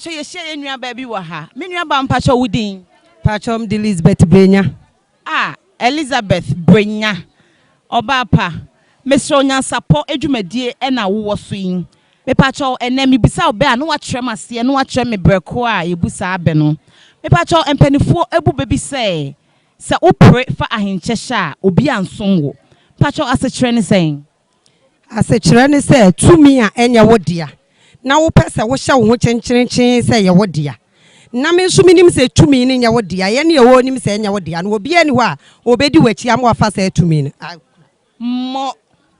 pacho ye share nua baby wa ha. Me nua ba mpacho wudin. Pacho m Elizabeth Brenya. Ah, Elizabeth Brenya. Oba pa. Mesro Nyansapo edwumadie e na wo so yin. Me pacho ene me bisa obe a no wa trem ase no wa trem me breko a yebusa abe no. Me pacho empanifo ebu bebi se opre fa ahenkyehye a obi anson wo. Pacho asechire ne sen. Asechire ne se tumi a enya wodia. Na wo pese wo hye wo ho kyenkyerenkyen se ye wodia. Na me nso minim se tumi ne nya wodia. Ye ne ye wo nim se enya wodia. No obi ani ho a obedi wachi am wafa se tumi ne. Mo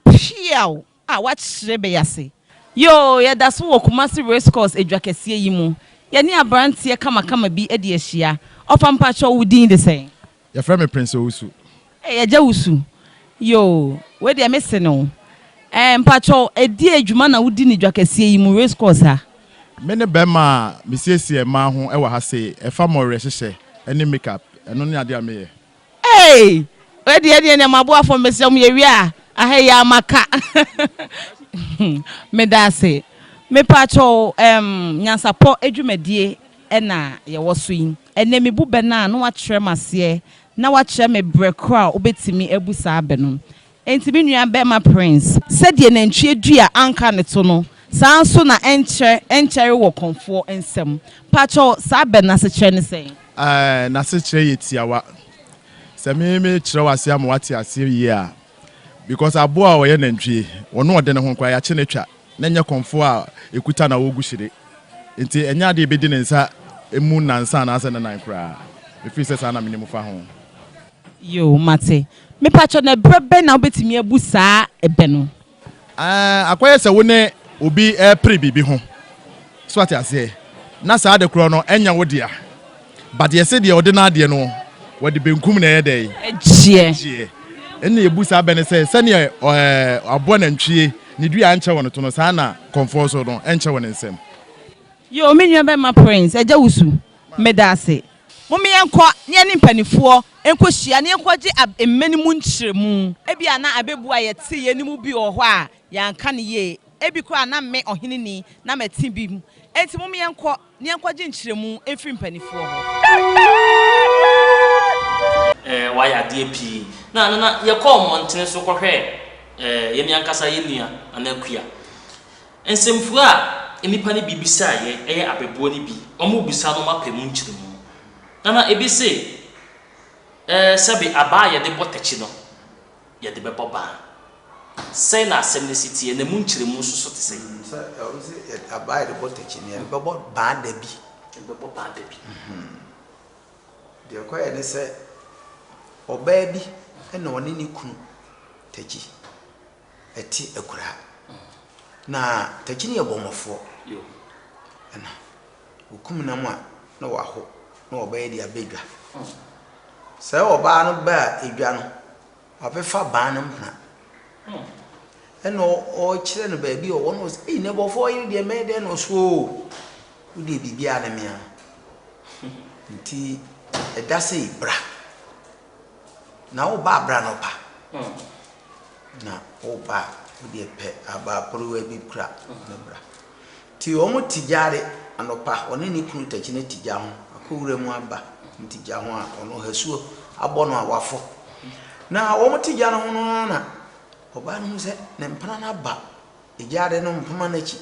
piao a wachire be yase. Yo, ye da so wo Kumasi race course edwakese yi mu. Ye ne abrantie kama bi e de ahia. Ofa mpacho wudin de sen. Your friend me Prince Owusu. Eh, ya Wusu. Yo, we de mese no. Mpacho edi adwuma na wudi ni dwakese yi mu race course ha. Me ne bema misiesie ma ho e wa ha se e fa mo rehyehyɛ any makeup eno ne ade ameye. Hey, we de ne mabo afọ mese mu ye wi a ahaya amaka. Me da se. Me pacho Nyansapo edwumadie e na ye wo so yin. Ene me bu be na no wa kyerɛ mase na wa kyerɛ me breko a obetimi abusa abe no. Enti bi nua be ma Prince. Said ye nantwie dua anka ne to no. Saa nso na enchere wo konfo ensem. Pacho sa be na se kyerɛ ne sen. Na se kyerɛ ye tiawa. Se me kyerɛ wase am wate ase yi a because abo a wo ye nantwie wono ode ne ho kwa ya kye ne twa na nya konfo a ekuta na wo guhyire. Enti enya de bedi ne nsa emu nansa na ase na nan kra. Efi se sa na minimu fa ho. Yo mate. Me pacho na brebe na obetimi abusa ebe no. Akoye se wo ne obi pre bibi ho. So ate ase. Na sa de kro no enya wo dia. But ye se de ode na ade no wo de benkum na ye dey. Ejie. Enne ebusa be ne se ne abo na ntwie ne dua anche wono to no sa na comfort so no enche wono nsem. Yo me nua be ma Prince eja wusu me da ase. Mummy enko ne ni mpanifo enko hia ne enko gye emmani mu nkyeremu ebi ana Ebebuo ayete ye ni mu bi ho a yanka ne ye ebi ko ana me ohene ni na meti bi mu enti mummy enko ne enko gye nkyeremu efiri mpanifo ho wa ya de pi na ye call montene so kohwe ye mi ankasa ye nua anakua ensemfu a enipa ne bibisa ye Ebebuo ni bi omo bisa no mapemu nkyeremu Nana ebi se sabi Appiah de botechi no ye de bebo ba say na semnicity e na mu nkyeremu so te say Appiah de botechi ne bebo ba da bi de ko ye ne se oba bi e na one ni kunu techi eti akura na techi ne ye bomofo yo na hukum na mu a na wa ho no obey dia bedwa se oba no ba edwa no afefa ban no mpna eno o kire no ba bi o wono e ne bofo yiri de me de no so u de bibia na me nti eda se bra na o ba bra no pa na o ba u de pe aba prowe bi kra na bra ti o mo tijare anopa one ni kunu tachi ne tija ho akowure mu aba ntija ho a ono hasuo abono awafo na wo mutija no no na oba no se ne mpana na ba ejare no mpama na chi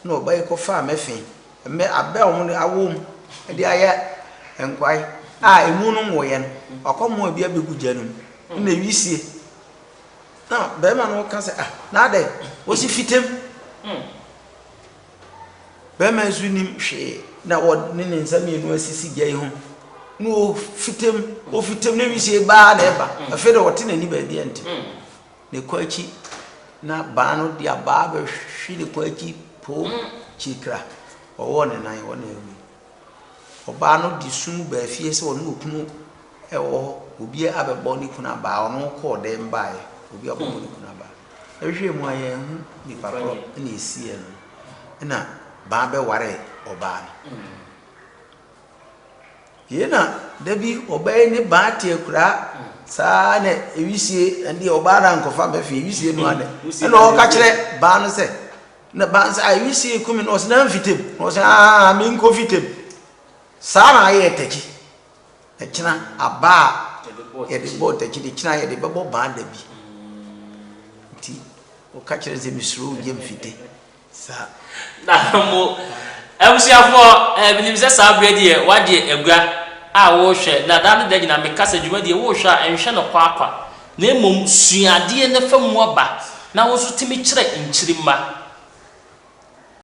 na oba iko fa mefe me abe o mu awom e de aye enkwai a emu no wo ye no akomo abi abegugya no na wisie na be ma no ka se na de wo si fitem be ma zunim hwe na wo ne nsami no asisi gya ho no fitem na wisie ba na eba afi de wote na ni ba bi ente ne kwachi na ba no dia ba be hwi ne kwachi po chikra owo ne nan wo na ewu oba no di sum ba fie se wo no okunu e wo obi abebo ni kuna ba ono ko de mbae obi abebo ni kuna ba ehwe mu aye hu ni papro na esie no na ba be ware oba no yena dabi oba ni ba tie kura sa na ewisie andi oba ra nkofa mefe ewisie no ade na o ka kire ba no se na banza ayi si ekumi no na mfitem no say me nko fitem sara aye teki e kina aba ye de bo teki de kina ye de bebo banda bi ti o ka kire ze misru je mfite sa na mo ebusiafo Ebenezer sa bread ye wade egua a wo hwe na da de gina me kasa djuma de wo hwe a enhwe no kwa na emom suade ne famu aba na wo so timi kire nchirima